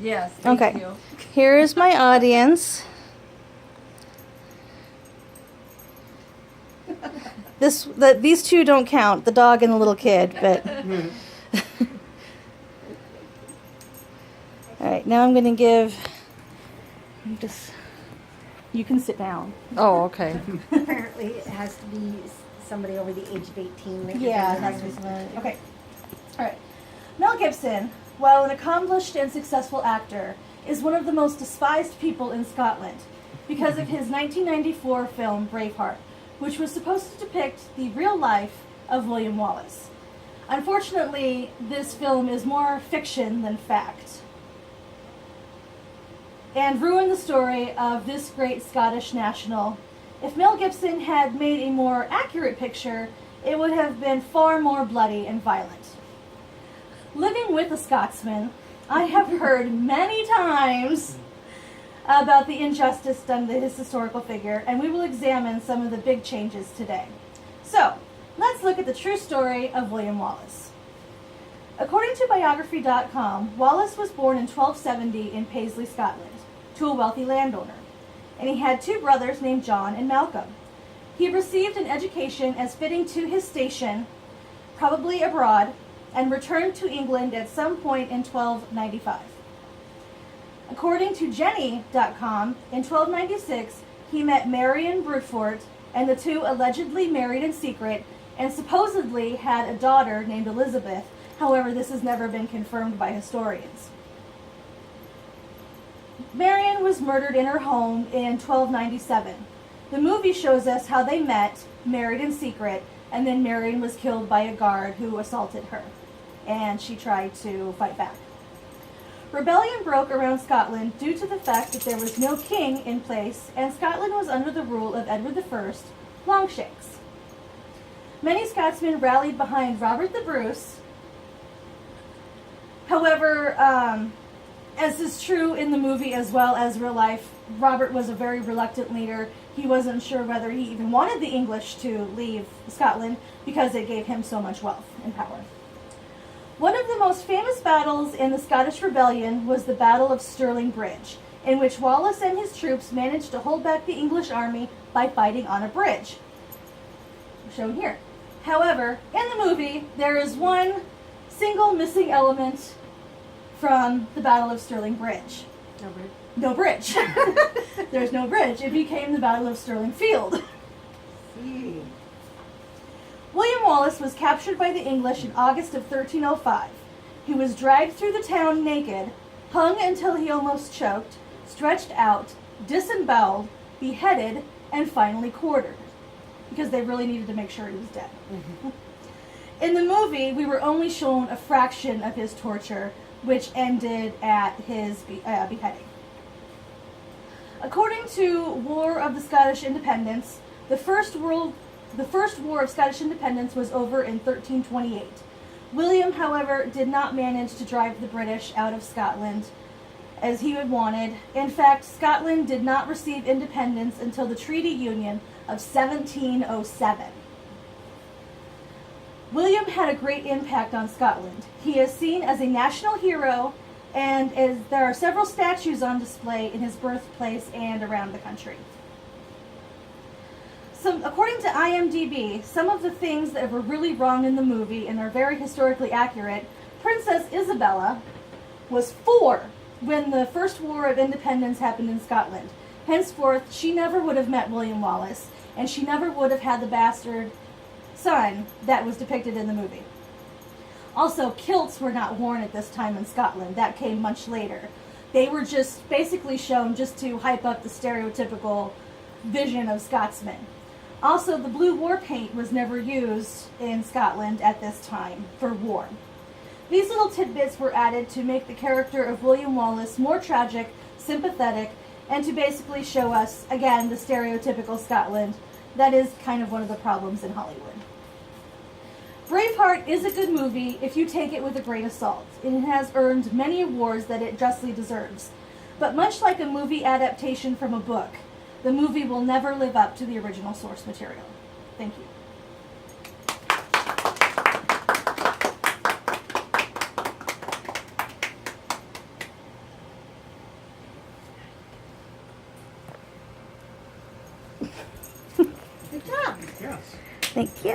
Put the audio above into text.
Yes, thank Okay. you. Here is my audience. These two don't count, the dog and the little kid, but... All right, now I'm going to give... You can sit down. Oh, okay. Apparently, it has to be somebody over the age of 18. That Yeah, it has to be somebody. Okay. All right. Mel Gibson, while an accomplished and successful actor, is one of the most despised people in Scotland because of his 1994 film Braveheart, which was supposed to depict the real life of William Wallace. Unfortunately, this film is more fiction than fact, and ruined the story of this great Scottish national. If Mel Gibson had made a more accurate picture, it would have been far more bloody and violent. Living with a Scotsman, I have heard many times about the injustice done to his historical figure, and we will examine some of the big changes today. So, let's look at the true story of William Wallace. According to biography.com, Wallace was born in 1270 in Paisley, Scotland, to a wealthy landowner, and he had two brothers named John and Malcolm. He received an education as fitting to his station, probably abroad, and returned to England at some point in 1295. According to Jenny.com, in 1296, he met Marion Braveheart, and the two allegedly married in secret and supposedly had a daughter named Elizabeth. However, this has never been confirmed by historians. Marion was murdered in her home in 1297. The movie shows us how they met, married in secret, and then Marion was killed by a guard who assaulted her, and she tried to fight back. Rebellion broke around Scotland due to the fact that there was no king in place, and Scotland was under the rule of Edward I, Longshanks. Many Scotsmen rallied behind Robert the Bruce. However, as is true in the movie as well as real life, Robert was a very reluctant leader. He wasn't sure whether he even wanted the English to leave Scotland because it gave him so much wealth and power. One of the most famous battles in the Scottish Rebellion was the Battle of Stirling Bridge, in which Wallace and his troops managed to hold back the English army by fighting on a bridge, shown here. However, in the movie, there is one single missing element from the Battle of Stirling Bridge. No bridge. No bridge. There's no bridge. It became the Battle of Stirling Field. William Wallace was captured by the English in August of 1305. He was dragged through the town naked, hung until he almost choked, stretched out, disemboweled, beheaded, and finally quartered, because they really needed to make sure he was dead. Mm-hmm. In the movie, we were only shown a fraction of his torture, which ended at his beheading. According to War of the Scottish Independence, the First War of Scottish Independence was over in 1328. William, however, did not manage to drive the British out of Scotland as he had wanted. In fact, Scotland did not receive independence until the Treaty Union of 1707. William had a great impact on Scotland. He is seen as a national hero, and there are several statues on display in his birthplace and around the country. So, according to IMDb, some of the things that were really wrong in the movie and are very historically accurate, Princess Isabella was 4 when the First War of Independence happened in Scotland. Henceforth, she never would have met William Wallace, and she never would have had the bastard son that was depicted in the movie. Also, kilts were not worn at this time in Scotland. That came much later. They were just basically shown just to hype up the stereotypical vision of Scotsmen. Also, the blue war paint was never used in Scotland at this time for war. These little tidbits were added to make the character of William Wallace more tragic, sympathetic, and to basically show us, again, the stereotypical Scotland. That is kind of one of the problems in Hollywood. Braveheart is a good movie if you take it with a grain of salt. It has earned many awards that it justly deserves. But much like a movie adaptation from a book, the movie will never live up to the original source material. Thank you. Thank you.